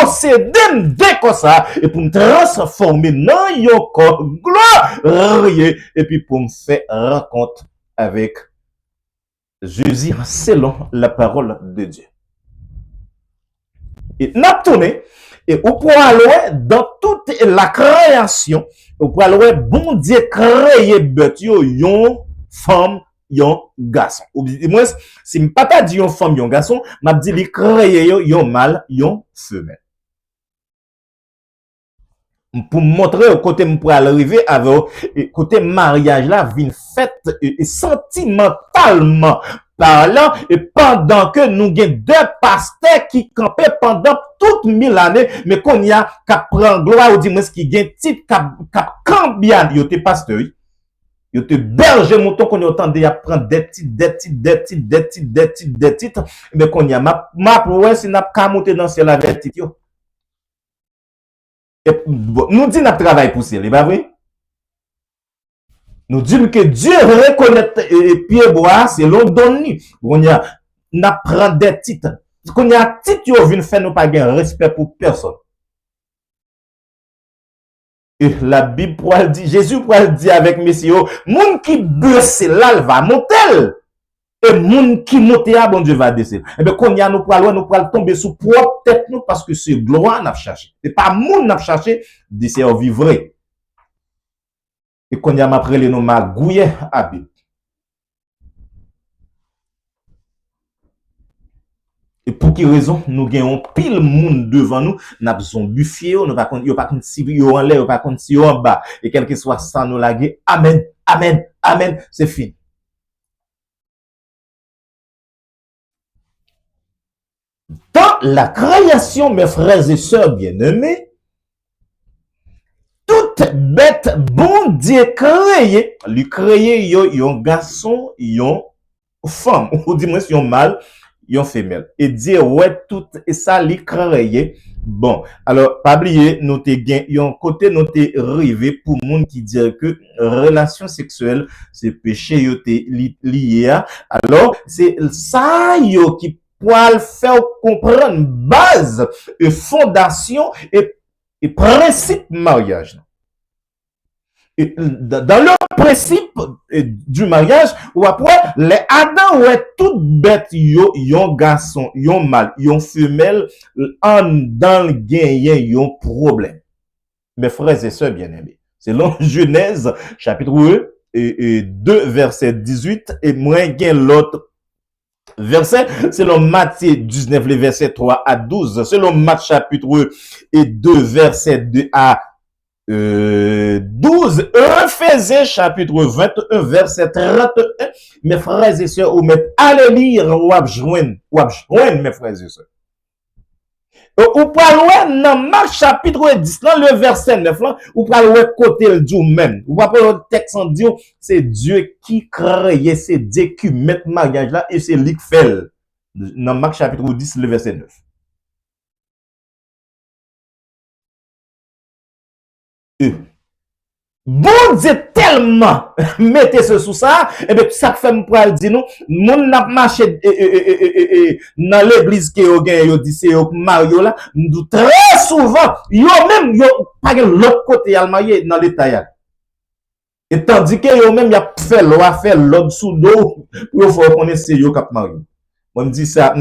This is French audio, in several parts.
posséder de comme ça et pour me transformer dans un corps glorieux et puis pour me faire rencontre avec Jésus selon la parole de Dieu. Et n'a tourné et on pourra aller dans toute la création, on pourra aller bon Dieu créer bête yon femme yon garçon. Ou moi si me pas dit yon femme yon garçon, m'a dit li créer yon mâle yon femelle. Pour montrer au côté pour arriver avec côté mariage là vient fait sentimentalement parlant et pendant que nous avons deux pasteurs qui campaient pendant toutes 1000 années mais qu'on y a qu'à prendre gloire ou dit moi qui gagne titre qu'à cambian yo te pasteur yo te berger mouton qu'on entendait à prendre des titres mais qu'on y a ma pour si n'a pas monter dans ciel avec titre yo. Nous disons notre travail pour c'est pas vrai? Nous disons que Dieu reconnaît pied bois, c'est l'on donne. On y a prend des titres. Qu'on y a titre yo vinn faire nous pas gain respect pour personne. Et la Bible pourrait dire, Jésus pourrait dire avec messieurs, moun qui baisse là va monter. Et moun qui monte à bon Dieu va descendre. Et bien, quand nous pourrons tomber sous propre tête nous parce que c'est gloire n'a cherché. C'est pas moun n'a cherché de servir vrai. Et quand m'a après les noms magouillé à Bible. Et pour quelle raison nous gagnons pile monde devant nous, n'a besoin buffet, nous pas contre, yo pas contre si yo en l'air, yo pas contre si yo en bas. Et quel que soit ça nous laguer. Amen, amen, amen, c'est fini. Dans la création, mes frères et sœurs bien-aimés, toute bête, bon Dieu créé, lui créé yon garçon, yon femme, ou dis-moi si yon mâle, yon femelle. Et Dieu ouais tout et ça lui créé. Bon, alors pas oublier nous te gain yon côté nous te rivé pour monde qui dit que relation sexuelle c'est péché yo te lié. Alors c'est ça yo qui pour faire comprendre base et fondation et principe mariage. Et dans le principe du mariage, ou après, les Adam ouais tout bête yon garçon, yon mâle, yon femelle, en dans le gain yon problème. Mes frères et sœurs bien-aimés, selon Genèse, chapitre 2, verset 18, et moins gain l'autre verset, selon Matthieu 19, le verset 3 à 12, selon Matthieu chapitre 2, verset 2 à 12, Ephésiens chapitre 21, verset 31, mes frères et sœurs, ou mettre allez lire, ou joindre, mes frères et sœurs. Ou parle dans Marc chapitre 10, dans le verset 9, là, ou parle côté le Dieu même. Ou parle le texte en Dieu, c'est Dieu qui crée, c'est Dieu qui met mariage là, et c'est lui qui fait. Dans Marc chapitre 10, le verset 9. Bon Dieu tellement mettez ce sous ça, et bien ça fait me pour dire nous, moun n'a marché dans l'église que yo dit c'est yo Mario là, nous très souvent yo même yo pas l'autre côté al marié dans l'état. Et tandis que yo même y a fait loi faire l'autre sous dos pour faut connaître c'est yo cap Mario. Moi me dit ça.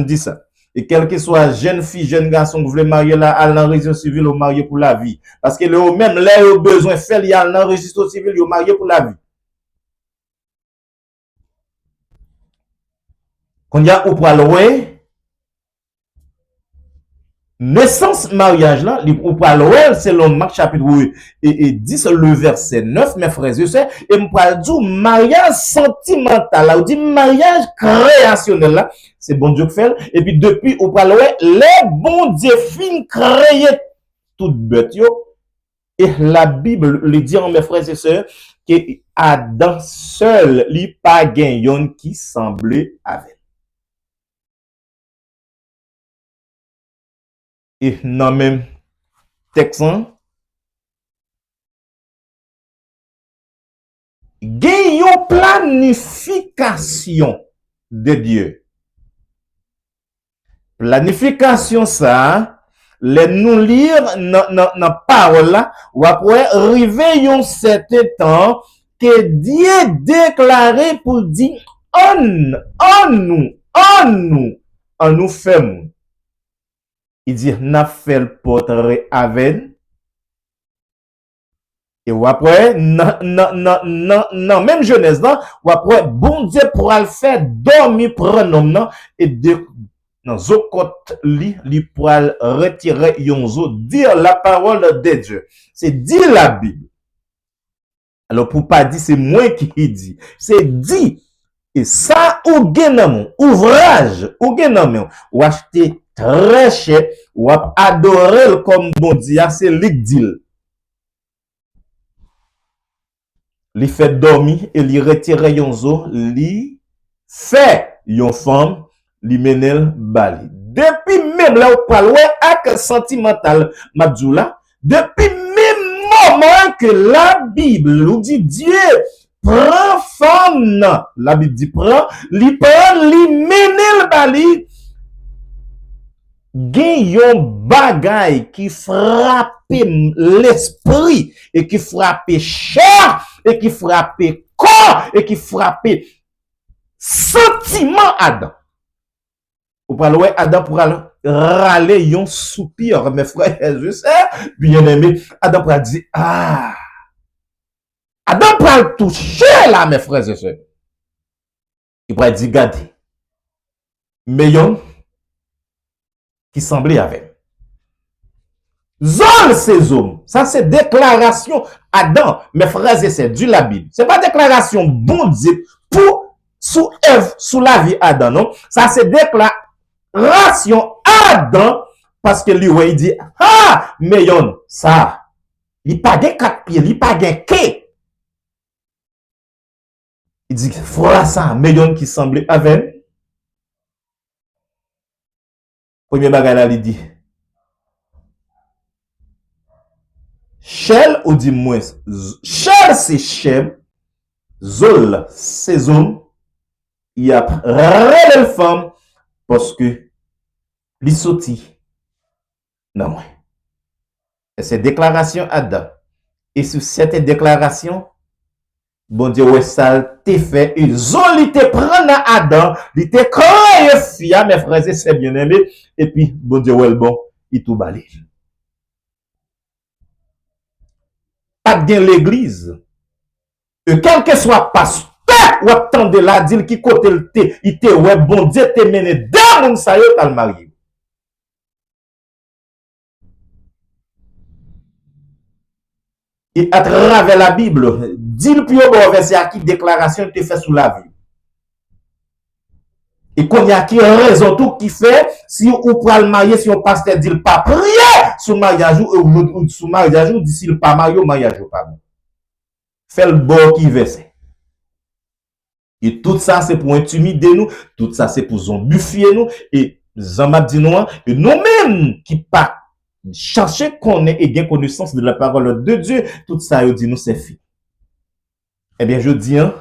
Et quel que soit jeune fille, jeune garçon que vous voulez marier là, à l'enregistrement civil, ou marier pour la vie. Parce que le même, là, il a besoin de faire, il y a l'enregistrement civil, il a marié pour la vie. Quand il y a ou pour louer, naissance mariage là, ou pour louer, selon Marc chapitre 10, le verset 9, mes frères et sœurs, et me parle du mariage sentimental là, ou dit mariage créationnel là, c'est bon Dieu qui fait, et puis depuis, ou pour louer, les bons dieux fin créer toute bête yo, et la Bible le dit en mes frères et sœurs, que Adam seul, li pas gagne qui semblait avec. Et non même texan gagne planification de Dieu. Planification ça les nous lire dans parole là, ou après, arriver un certain temps, que Dieu déclaré pour dire, on nous fait. Il dit, n'a fait le portrait avec. Et ou après, non, même Genèse, là, ou après, bon Dieu pourra le faire dormir pour un homme, et de, dans zokot li pourra retirer yonzo, dire la parole de Dieu. C'est dire la Bible. Alors, pour pas dire, c'est moi qui dit. C'est dit. Et ça, ou gen ouvrage, ou gen ou acheter très cher, ou adorer comme bon Dieu, c'est l'igdil. Li fait dormir et li retire yon zo, li fait yon femme, li menel bali. Depuis même là, ou pral ak sentimental, mabdjoula, depuis même moment que la Bible nous dit Dieu prend femme, la Bible dit prend, li menel bali, gen yon bagay qui frappe l'esprit et qui frappe chair et qui frappe corps et qui frappe sentiment Adam. Ou pas ouais Adam pour râler yon soupir mes frères je sais bien aimé Adam pour dire ah Adam pour toucher là mes frères et sœurs. Il pourrait dire regardez mais yon qui semblait avec Zol ces hommes. Ça, c'est déclaration Adam, mes frères et sœurs, du la Bible. C'est pas déclaration bon Dieu pour, sous Ève, sous la vie Adam, non? Ça, c'est déclaration Adam, parce que lui, ouais, il dit, ah, mais yon, ça, il pas de 4 pieds, il pas de quai. Il dit, voilà ça, mais yon qui semblait avec. Premier bagage là, il dit, Shell ou dit moins, Shell c'est Shem, Zol c'est homme, il y a réelle femme parce que li sorti non moi. Et c'est déclaration Adam. Et sur cette déclaration, bon Dieu ouais ça t'est fait et Zol il te prend à Adam, il te créé fia mes frères et c'est bien aimé et puis bon Dieu ouais bon, il tout balé. Pas bien l'église. Et quel que soit pasteur ou attendez la dire qui côté le té, il te ouais bon Dieu te mené dans mon sa yo t'al marié. Et à travers la Bible, dit le plus haut verset à qui déclaration te fait sous la vie. Et qu'on y a qui raison tout qui fait, si on peut le marier, si on pasteur dit pas prier sous mariage ou sous mariage ou dit s'il pas marié, mariage pas bon. Fait le bon qui verset. Et tout ça, c'est pour intimider nous. Tout ça, c'est pour zombifier nous. Et Zambab dit nous, et nous-mêmes qui pas chercher qu'on ait et gain connaissance de la parole de Dieu, tout ça, il dit nous, c'est fait. Eh bien, je dis, hein,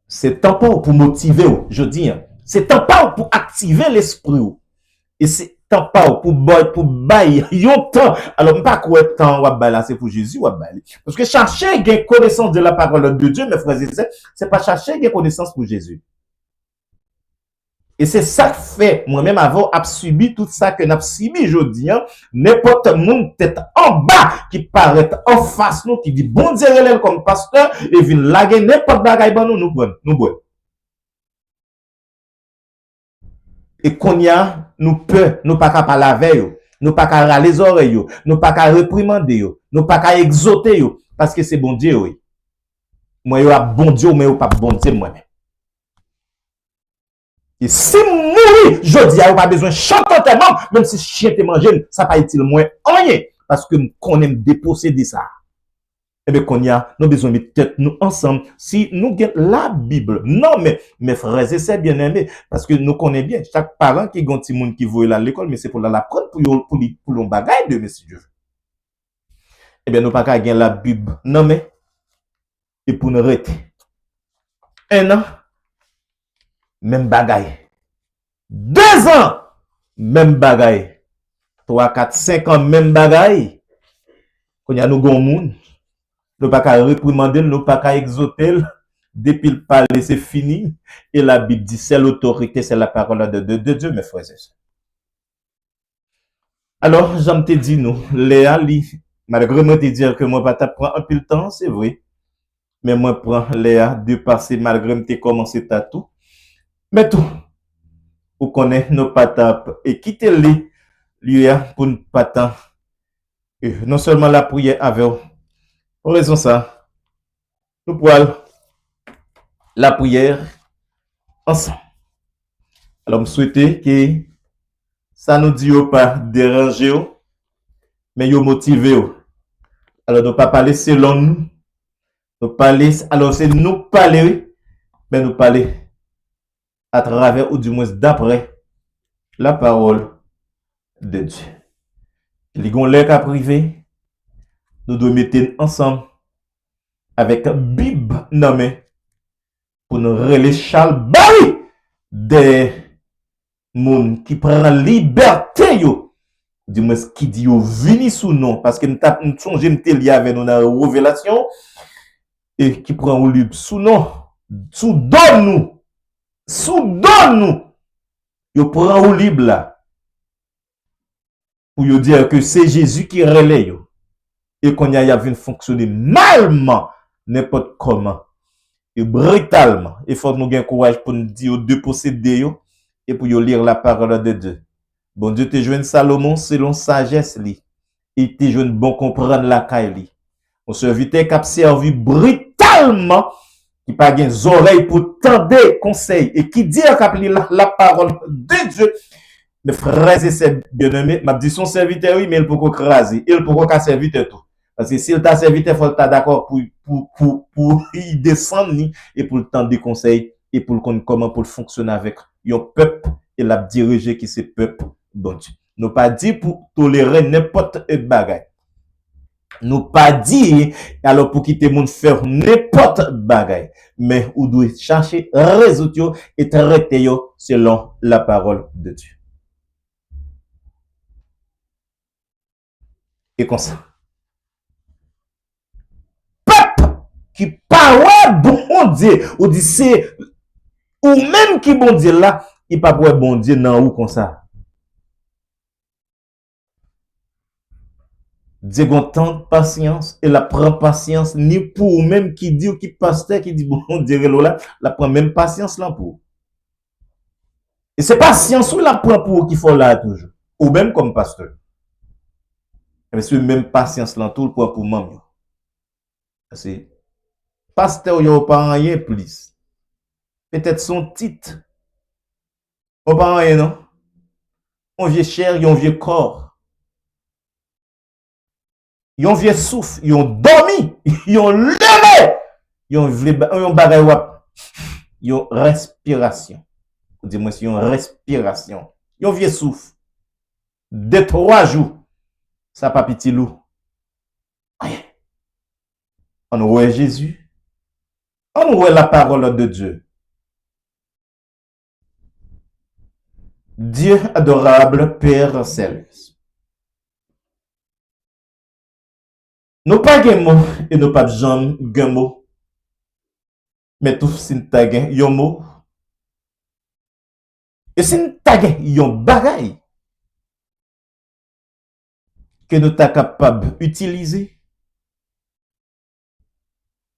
c'est temps pas pour motiver, je dis, hein, c'est temps pas pour activer l'esprit. Et c'est temps pas pour bailler yon temps. Alors, pas quoi temps ou bailler c'est pour Jésus ou bailler. Parce que chercher gain connaissance de la parole de Dieu, mes frères et sœurs, c'est pas chercher gain connaissance pour Jésus. Et c'est ça que fait, moi-même, avant, a subi tout ça que n'a subi, je dis, hein, n'importe monde tête en bas, qui paraît en face, nous, qui dit, bon Dieu, comme pasteur, et vient laguer n'importe bagaille, nous boit. Et qu'on y a, nous peut, nous pas qu'à parler avec nous pas qu'à râler les oreilles, nous pas qu'à réprimander, nous pas qu'à exhorter, parce que c'est bon Dieu, oui. Moi, yo a bon Dieu, mais yo pas bon Dieu, moi-même. Et si mourir, je dis, a pas besoin de chanter tellement, même si chien te mange, ça pas utile moins rien, parce que qu'on aime déposséder ça. Eh bien, qu'on y a, nous besoin de tête nous ensemble. Si nous gagnons la Bible, non, mais mes frères et sœurs bien-aimés, parce que nous connaissons bien, chaque parent qui a un petit monde qui veut aller à l'école, mais c'est pour l'apprendre pour l'on bagaille de monsieur Dieu. Eh bien, nous pas qu'à gagner la Bible, non, mais, et pour nous arrêter. Un an, même bagaille. 2 ans, même bagaille. 3, 4, 5 ans, même bagaille. Quand y a nous gon moun, nous pas qu'à réprimander, nous pas qu'à exhorter. Depuis le palais, c'est fini. Et la Bible dit, c'est l'autorité, c'est la parole de Dieu, mes frères et sœurs. Alors, j'en te dit, nous, Léa, malgré moi te dire que moi, pas t'apprendre un peu le temps, c'est vrai. Mais moi, prends Léa de passer, malgré moi, te commencé à tout. Mais tout, pour connaître nos patates et quitter les lieux pour ne pas tant. Non seulement la prière avec vous. Pour raison ça, nous pouvons la prière ensemble. Alors, je souhaite que ça nous dit pas déranger, mais yo motiver. Alors, nous pas parler selon nous. Nous parler, alors c'est nous parler, mais nous parler à travers, ou du moins d'après, la parole de Dieu. Les gonlets qu'à privé, nous devons mettre ensemble avec Bible nommé pour nous relayer Charles Barry des moun qui prend liberté yo. Du moins qui dit yo vini sous nom parce que nous songe m'te lié avec nous dans révélation et qui prend au libre sous nom, sous donne nous. Yo prend au libre là. Pour yo dire que c'est Jésus qui relaie yo. Et qu'on y a vu fonctionner malement n'importe comment et brutalement. Il faut nous gagner courage pour nous dire de posséder yo et pour yo lire la parole de Dieu. Bon Dieu te joint Salomon selon sagesse li. Et te joint bon comprendre la caille li. On serviteur qui a servi brutalement, qui pas gain oreilles pour tendre conseil et qui dit qu'a la parole de Dieu. Mes frères et sœurs bien-aimés, m'a dit son serviteur oui, mais il peut pas craser, il peut pas serviteur tout. Parce que s'il t'a serviteur, faut t'être d'accord pour y descendre et pour le temps des conseils et pour le comment pour fonctionner avec un peuple et la diriger qui c'est peuple bon Dieu. Nous pas dit pour tolérer n'importe quel bagage. Nous pas dit alors pour quitter monde faire n'importe bagage, mais ou doit chercher résoudre et traiter selon la parole de Dieu. Et comme ça. Peuple qui parle bon Dieu, ou dit c'est, ou même qui bon Dieu là, il pas pour bon Dieu non ou comme ça. Dieu a tant de patience et la prend patience ni pour même qui dit ou qui pasteur qui dit bon Dieu là, la prend même patience là pour. Et c'est patience ou la prend pour qu'il faut là toujours, ou même comme pasteur. Mais c'est même patience là tout pour maman. C'est pasteur yo pas rien plus. Peut-être son titre. On pas rien non. On vieux chair, on vieux corps. Yon vieux souffle, yon dormi, yon levé, yon bagay wap, yon respiration. Dis-moi si yon respiration. Yon vieux souffle. 2-3 jours, ça pas petit loup. On voit Jésus. On voit la parole de Dieu. Dieu adorable, Père céleste. Nous pas gen mot et nous pas jamais gen mot. Mais tout si nous ta gen yon mot. Et si nous ta gen yon bagay que nous ta capable utiliser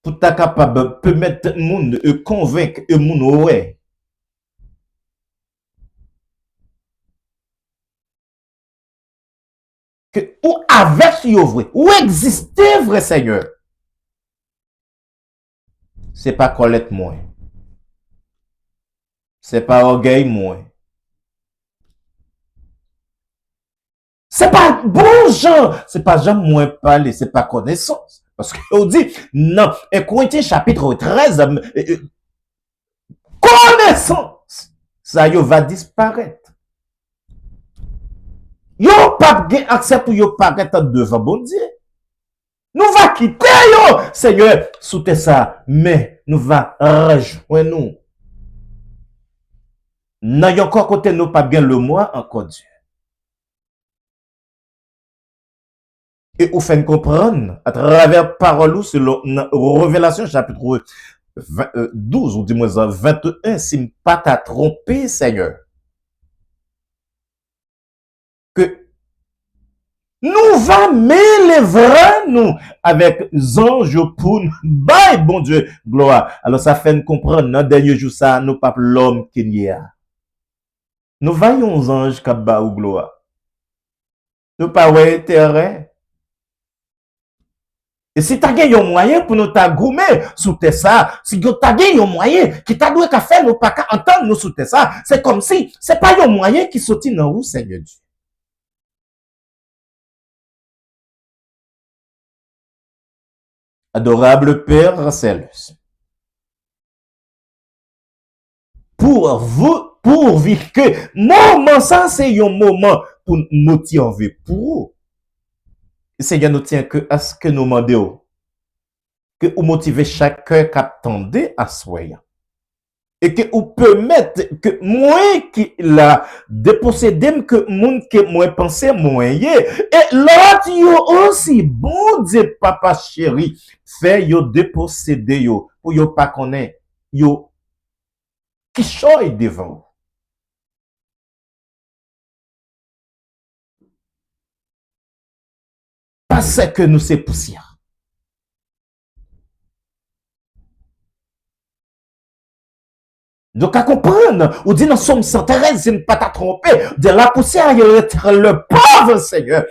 pour ta capable permettre monde et convaincre et monde ouais. Que ou avec yo vrai, ou exister vrai Seigneur. C'est pas Colette moi. C'est pas orgueil moi. C'est pas bon gens, c'est pas Jean moins parler, c'est pas connaissance. Parce qu'on dit, non, et Corinthiens chapitre 13, connaissance, ça yo va disparaître. Yo pas gen accès pour yo paraître devant bon Dieu. Nous va quitter yo, Seigneur, sous ça, mais nous va rejoindre nous. Nan yon encore côté nous pas bien le moi encore Dieu. Et ou fait comprendre à travers parole ou selon Révélation chapitre 12 ou du moins 21 si pas t'a trompé Seigneur que nous va mêler nous avec anges pour nous bye bon Dieu gloire. Alors ça fait comprendre dans dernier jour ça nous pas l'homme qui n'y a. Nous voyons aux anges qui ba ou gloire. Nous pas ouais terrain. Et si tu as gagné un moyen pour nous t'agoumer sous tes ça, si tu as gagné un moyen qui t'a doué qu'à faire nous pas qu'à entendre nous sous tes ça, c'est comme si c'est pas un moyen qui sortit dans vous Seigneur Dieu. Adorable Père Céleste. Pour vivre que moment ça c'est un moment pour motiver pour vous. Seigneur nous tient que à ce que nous demandons que vous motivez chacun qui attendait à soi et que vous permettez que moi qui l'a dépossédé que monde que moi pensé moi et l'autre yo aussi bon Dieu papa chéri fait yo déposséder yo pour yo pas connaître yo qui choy devant. Parce que nous c'est poussière. Donc, à comprendre, ou dit dans Somme 113, c'est ne pas t'a trompé, de la poussière, il est le pauvre Seigneur,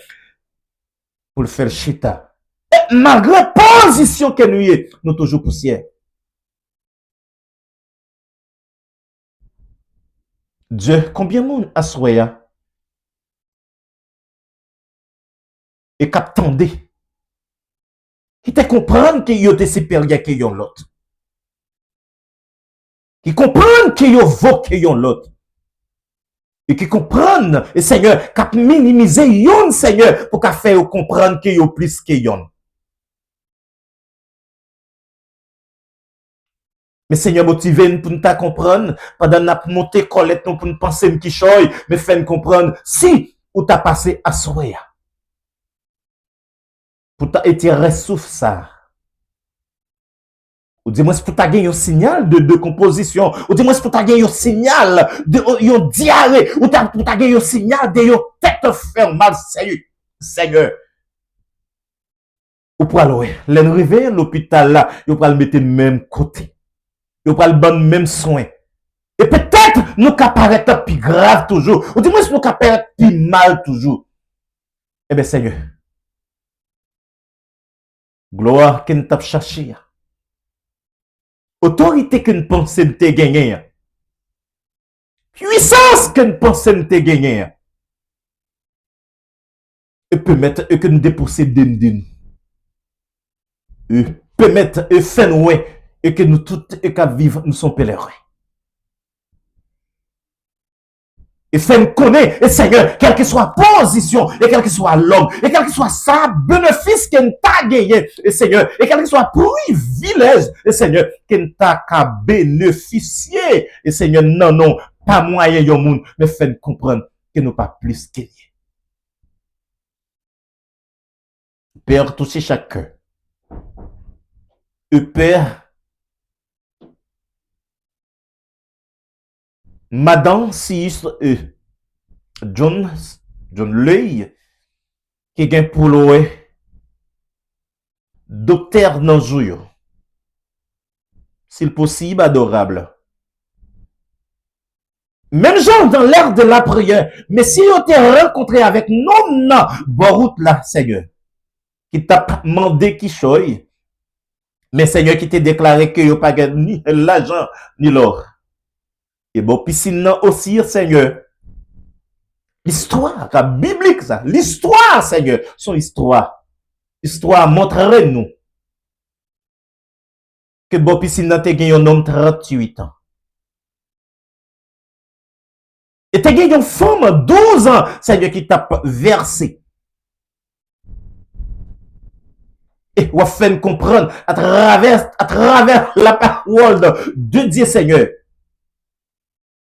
pour le faire chita. Et malgré la position que nous y nous toujours poussière. Dieu, combien de monde a soya et qu'attendait, qui te comprendre qu'il y a des supérieurs qui ont l'autre. Qui comprennent qu'il y a vaut qui ont l'autre. Et qui comprennent, et Seigneur, qu'a minimiser yon, Seigneur, pour qu'a faire comprendre qu'il y a plus qu'il y a. Mais Seigneur, motivé pour nous comprendre, pendant nous monter colette pour nous penser qui choy, mais fait comprendre, si, ou t'as passé à soya. Pour t'as été ressouf ça. Ou dis-moi, c'est pour t'as gagné un signal de composition. Ou dis-moi, c'est pour t'as gagné un signal de diarrhée. Ou pour t'as gagné un signal de tête fermale, Seigneur. Ou pour aller, l'arrivée à l'hôpital là, ou pour le mettre même côté. Ou pour le bon même soin. Et peut-être, nous qu'à paraître plus grave toujours. Ou dis-moi, nous qu'à paraître plus mal toujours. Eh bien, Seigneur. Gloire qu'on t'a cherché. Autorité que nous pensons te gagner. Puissance que nous pensons te gagner. Et permettre que nous déposséder d'une. Et permettre et faire nous et que nous tous et qu'à vivre nous sommes pèlerins. Et faire nous connaître, et Seigneur, quelle que soit la position, et quel que soit l'homme, et quel que soit sa bénéfice qu'on t'a gagné, et Seigneur, et quel que soit privilège, et Seigneur, qu'on t'a qu'à bénéficier, et Seigneur, non, pas moyen yon monde, mais fait nous comprendre que nous pas plus qu'il y a. Père, touchez chacun. Et Père, Madame, si John Leuil, qui est pour le docteur dans jour, s'il possible, adorable. Même gens dans l'air de la prière, mais si on t'a rencontré avec non, bon route là, Seigneur, qui t'a demandé qui choye, mais Seigneur qui t'a déclaré que il n'y a pas ni l'argent, ni l'or. Et bon, piscine aussi, Seigneur. L'histoire, la biblique, ça. L'histoire, Seigneur. Son histoire. L'histoire montrerait nous. Que bon, piscine te gagné un homme 38 ans. Et te gagné une femme 12 ans, Seigneur, qui t'a versé. Et on fait comprendre à travers la parole de Dieu, Seigneur.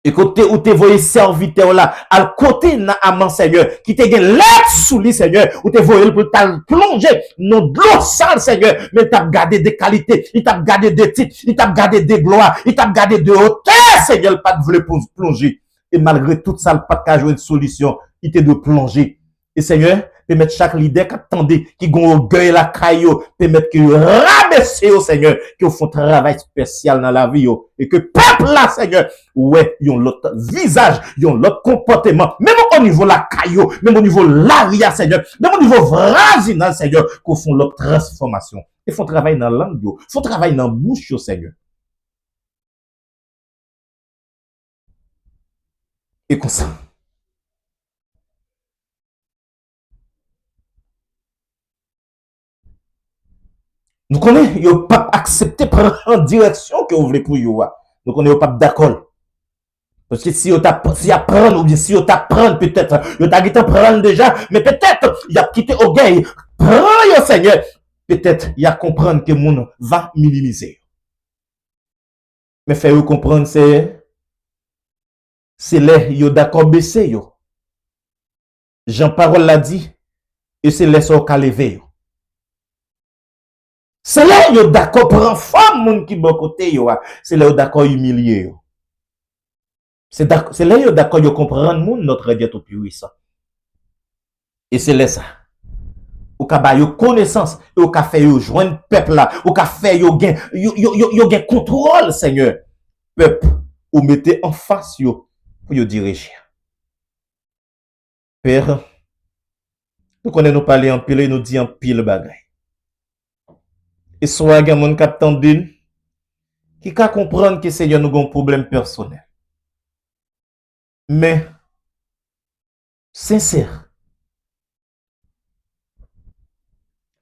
Et côté où t'es voyé serviteur là, à côté na amant Seigneur, qui te gen l'aide sous lui Seigneur, où t'es voyé pour t'as plongé dans de l'eau sale Seigneur, mais t'as gardé des qualités, il t'a gardé des titres, il t'a gardé des gloires, il t'a gardé de hauteur Seigneur, pas de voler pour plonger. Et malgré tout ça, pas de jouer une solution, il te de plonger. Et Seigneur, permettre chaque leader qui attendait, qui gon orgueil la caillou, permettre que rabaisse au Seigneur, qui font un travail spécial dans la vie, et que peuple là, Seigneur, ouais, ils ont l'autre visage, ils ont l'autre comportement, même au niveau la caillou, même au niveau l'aria, Seigneur, même au niveau voisinage, Seigneur, qu'on font l'autre transformation. Ils font travail dans la langue, ils font travail dans la bouche, Seigneur. Et comme ça. Nous connaissons, ils n'ont pas accepté prendre en direction que vous voulez pour vous. Nous connaissons pas d'accord. Parce que si vous apprendre, ou bien si vous apprendre, peut-être, vous avez prendre déjà, mais peut-être, il a quitté au gay. Prends, Seigneur. Peut-être, il a comprendre que le monde va minimiser. Mais faire comprendre, c'est là, il d'accord baisser. Jean-Parole l'a dit, et c'est là, ça lever. C'est là, il d'accord prendre femme, monde qui bon côté, c'est là, d'accord humilier. C'est là, il d'accord, il comprendre monde, notre Dieu tout puissant. Et c'est là ça. Ou ka ba yo connaissance, et ou ka fait yo joindre peuple là, ou ka fait yo gen contrôle, Seigneur. Peuple, ou mettez en face yo, pour yo diriger. Père, nous connaissons nous parler en pile, nous dit en pile bagay. Et soit gen moun kap tendin, qui ka comprendre que Seigneur nous gon problème personnel. Mais, sincère,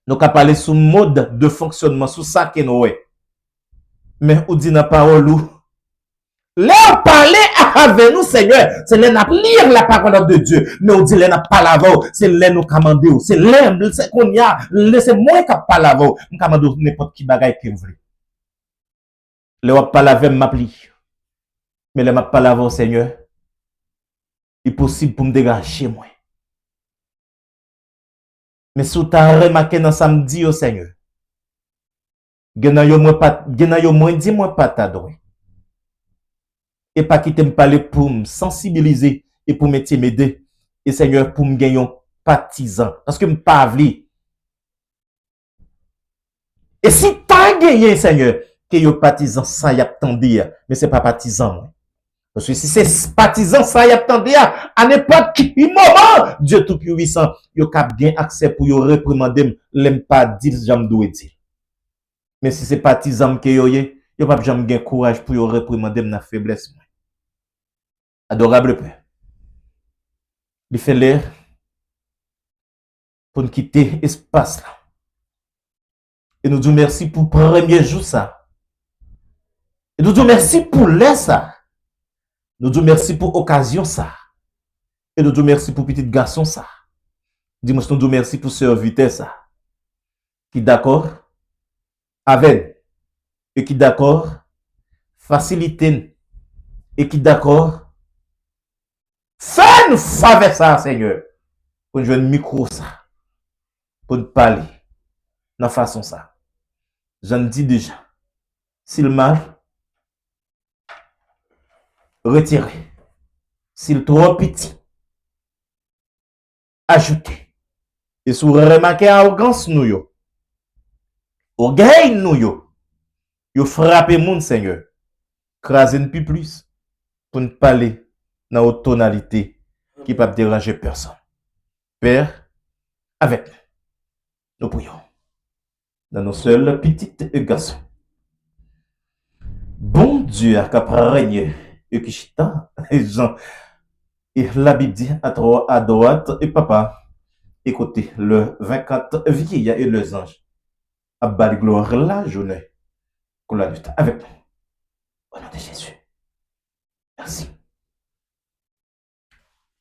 nous ka parler sous mode de fonctionnement, sous ça que nous est. Mais, ou dit dans parole ou, là, parler avec nous, Seigneur, c'est là nous lire la parole de Dieu. Mais on dit là nous pas la c'est là nous commander, c'est là c'est qu'on y a, c'est moi qui pas la nous commander n'importe qui bagaille que vous voulez. Là on pas laver m'appli. Mais là m'a pas laver Seigneur. Il est possible pour me dégager moi. Mais si tu as remarqué dans samedi au Seigneur, gena yo moins dit moi pas t'adorer. Et pas quitter me parler pour me sensibiliser et pour m'aider. Et Seigneur, pour me gagner un partisan. Parce que me pas vli. Et si t'as gagné, Seigneur, que yo partisan, ça y a attendu, mais c'est pas partisan. Parce que si c'est partisan, ça y a attendu, à n'importe quel moment, Dieu tout puissant, yo cap bien accès pour yo réprimander, l'aime pas dire, j'aime doit dire. Mais si c'est partisan que yo pas jamais gain courage pour yo réprimander na faiblesse. Adorable Père. Il fait l'air pour nous quitter l'espace là. Et nous disons merci pour le premier jour ça. Et nous disons merci pour l'air ça. Nous disons merci pour l'occasion ça. Et nous disons merci pour petit garçon ça. Dis-moi, nous disons merci pour serviteur ça. Qui d'accord avec et qui d'accord faciliter et qui d'accord fais-nous faveur ça, Seigneur. Pour nous jouer un micro ça. Pour nous parler. Dans façon ça. J'en dis déjà. S'il mal, retirez. S'il trop petit, ajoutez. Et si vous remarquez arrogance nous yo, orgueil nous yo frappez moun Seigneur. Crasez plus pour ne parler dans haute tonalité qui ne peut pas déranger personne. Père, avec nous prions dans nos seuls petites garçons. Bon Dieu a régné et qui chita et Jean. Et la Bible dit à droite et papa, écoutez, le 24 vieillard et les anges, à bas de gloire la journée, qu'on la lutte avec nous. Au nom de Jésus. Merci.